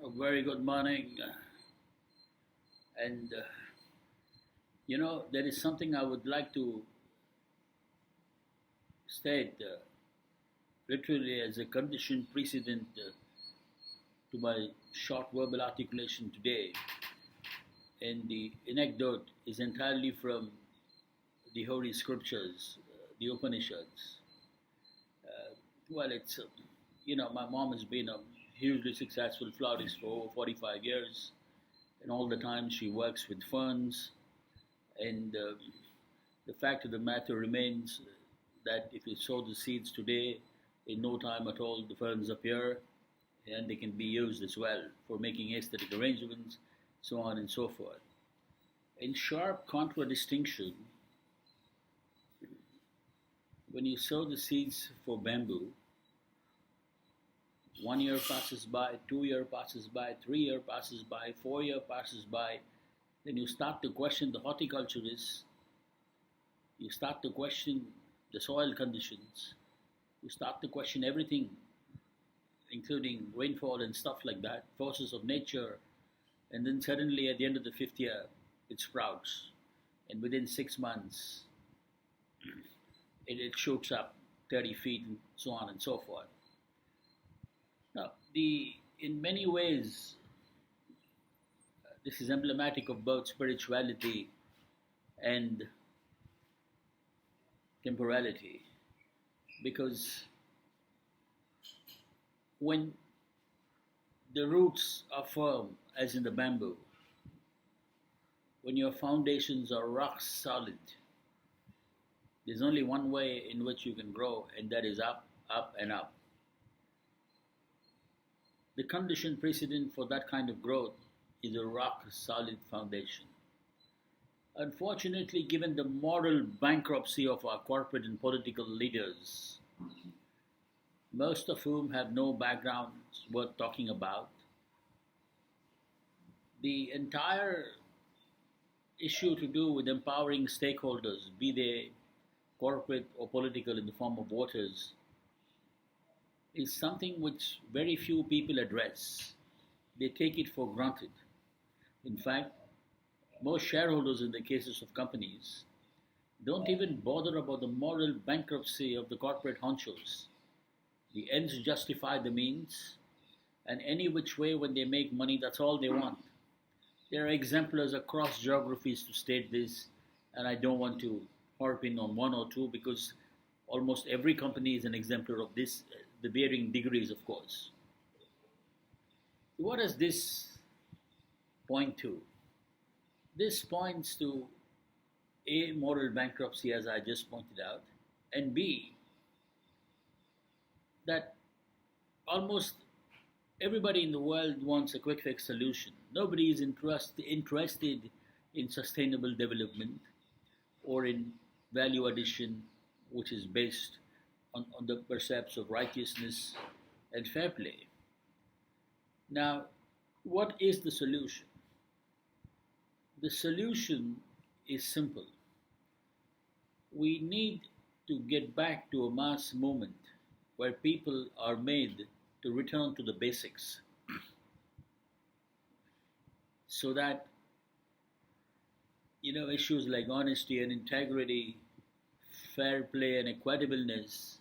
A very good morning. And there is something I would like to state literally as a conditioned precedent to my short verbal articulation today. And the anecdote is entirely from the Holy Scriptures, the Upanishads. Well, my mom has been a hugely successful florist for over 45 years, and all the time she works with ferns. And the fact of the matter remains that if you sow the seeds today, in no time at all, the ferns appear and they can be used as well for making aesthetic arrangements, so on and so forth. In sharp contradistinction, when you sow the seeds for bamboo, 1 year passes by, 2 year passes by, 3 year passes by, 4 year passes by, then you start to question the horticulturists, you start to question the soil conditions, you start to question everything, including rainfall and stuff like that, forces of nature, and then suddenly at the end of the fifth year, it sprouts, and within 6 months, it shoots up 30 feet and so on and so forth. Now, in many ways, this is emblematic of both spirituality and temporality, because when the roots are firm, as in the bamboo, when your foundations are rock solid, there's only one way in which you can grow, and that is up, up, and up. The condition precedent for that kind of growth is a rock solid foundation. Unfortunately, given the moral bankruptcy of our corporate and political leaders, most of whom have no backgrounds worth talking about, the entire issue to do with empowering stakeholders, be they corporate or political in the form of voters, is something which very few people address. They take it for granted. In fact, most shareholders in the cases of companies don't even bother about the moral bankruptcy of the corporate honchos. The ends justify the means, and any which way when they make money, that's all they want. There are exemplars across geographies to state this, and I don't want to harp in on one or two because almost every company is an exemplar of this, the varying degrees, of course. What does this point to? This points to A, moral bankruptcy, as I just pointed out, and B, that almost everybody in the world wants a quick fix solution. Nobody is interested in sustainable development or in value addition, which is based on the precepts of righteousness and fair play. Now, what is the solution? The solution is simple. We need to get back to a mass movement where people are made to return to the basics so that issues like honesty and integrity, fair play and equitableness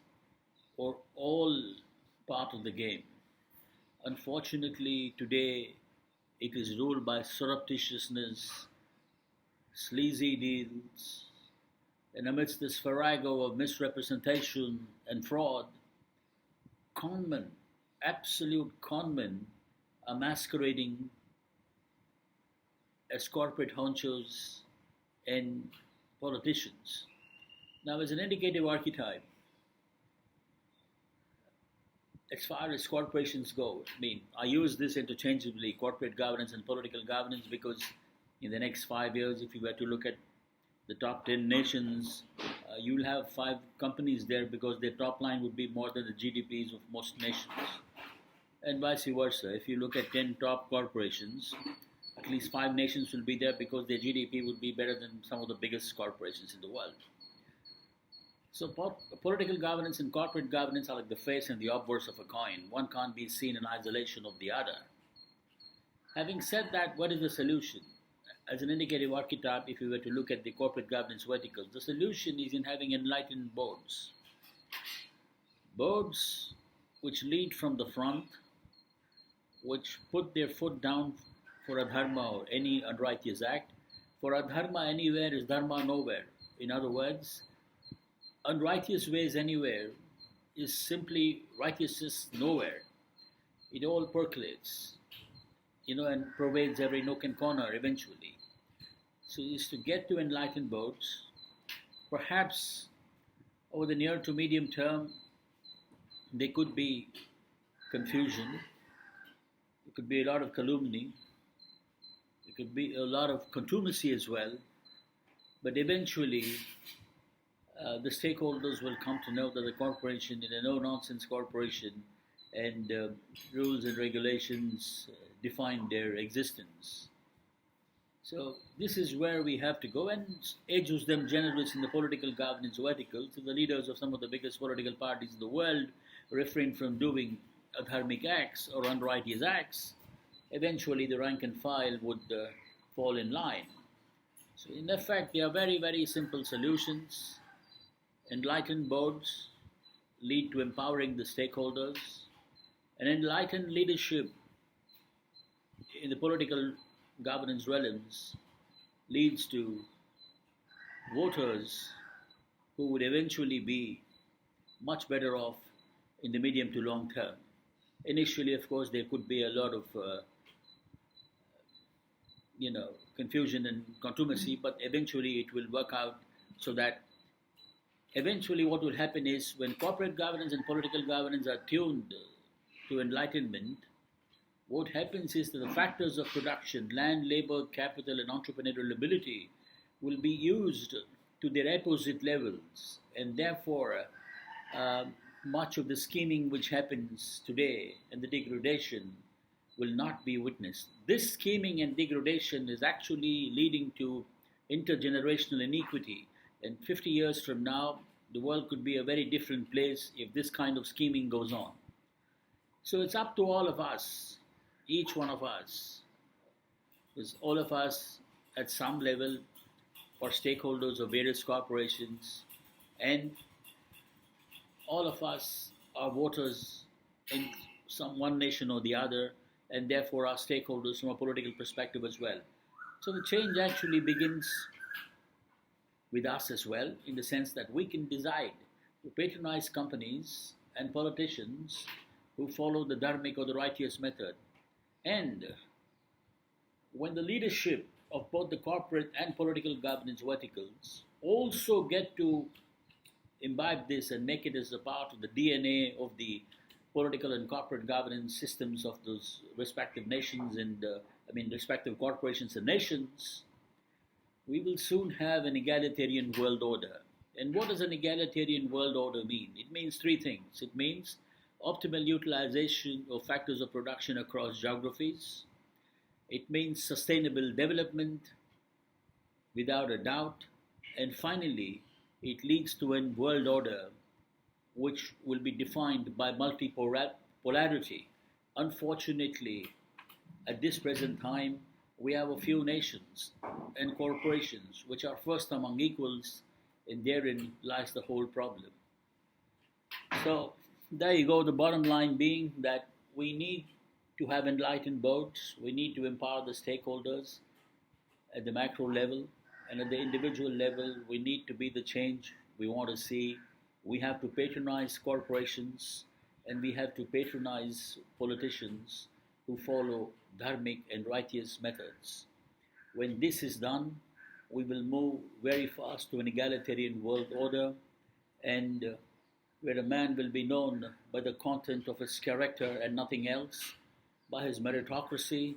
are all part of the game. Unfortunately, today it is ruled by surreptitiousness, sleazy deals, and amidst this farrago of misrepresentation and fraud, conmen, absolute conmen, are masquerading as corporate honchos and politicians. Now, as an indicative archetype, as far as corporations go, I use this interchangeably, corporate governance and political governance, because in the next 5 years, if you were to look at the top 10 nations, you'll have 5 companies there because their top line would be more than the GDPs of most nations. And vice versa. If you look at 10 top corporations, at least 5 nations will be there because their GDP would be better than some of the biggest corporations in the world. So political governance and corporate governance are like the face and the obverse of a coin. One can't be seen in isolation of the other. Having said that, what is the solution? As an indicative archetype, if you were to look at the corporate governance verticals, the solution is in having enlightened boards. Boards which lead from the front, which put their foot down for adharma or any unrighteous act. For adharma anywhere is dharma nowhere. In other words, unrighteous ways anywhere is simply righteousness nowhere. It all percolates, and pervades every nook and corner eventually. So is to get to enlightened boards. Perhaps over the near to medium term, there could be confusion, there could be a lot of calumny, there could be a lot of contumacy as well, but eventually the stakeholders will come to know that the corporation is a no-nonsense corporation, and rules and regulations define their existence. So this is where we have to go, and edge them generous in the political governance vertical. So the leaders of some of the biggest political parties in the world refrain from doing adharmic acts or unrighteous acts. Eventually the rank and file would fall in line. So in effect, there are very, very simple solutions. Enlightened boards lead to empowering the stakeholders. An enlightened leadership in the political governance realms leads to voters who would eventually be much better off in the medium to long term. Initially, of course, there could be a lot of confusion and contumacy, but eventually it will work out so that eventually what will happen is when corporate governance and political governance are tuned to enlightenment, what happens is that the factors of production, land, labor, capital, and entrepreneurial ability will be used to their opposite levels, and therefore much of the scheming which happens today and the degradation will not be witnessed. This scheming and degradation is actually leading to intergenerational inequity, and 50 years from now, the world could be a very different place if this kind of scheming goes on. So it's up to all of us, each one of us, because all of us at some level are stakeholders of various corporations, and all of us are voters in one nation or the other, and therefore are stakeholders from a political perspective as well. So the change actually begins with us as well, in the sense that we can decide to patronize companies and politicians who follow the dharmic or the righteous method. And when the leadership of both the corporate and political governance verticals also get to imbibe this and make it as a part of the DNA of the political and corporate governance systems of those respective nations and respective corporations and nations, we will soon have an egalitarian world order. And what does an egalitarian world order mean? It means three things. It means optimal utilization of factors of production across geographies. It means sustainable development, without a doubt. And finally, it leads to a world order which will be defined by multipolarity. Unfortunately, at this present time, we have a few nations and corporations which are first among equals, and therein lies the whole problem. So there you go, the bottom line being that we need to have enlightened boards, we need to empower the stakeholders at the macro level, and at the individual level, we need to be the change we want to see. We have to patronize corporations, and we have to patronize politicians who follow dharmic and righteous methods. When this is done, we will move very fast to an egalitarian world order, and where a man will be known by the content of his character and nothing else, by his meritocracy.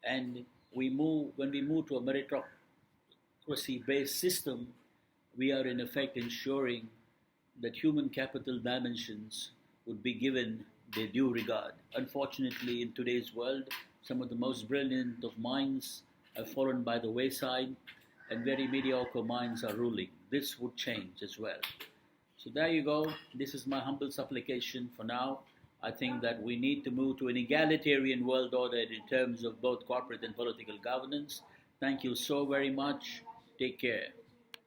And when we move to a meritocracy-based system, we are in effect ensuring that human capital dimensions would be given their due regard. Unfortunately, in today's world, some of the most brilliant of minds have fallen by the wayside, and very mediocre minds are ruling. This would change as well. So there you go. This is my humble supplication for now. I think that we need to move to an egalitarian world order in terms of both corporate and political governance. Thank you so very much. Take care.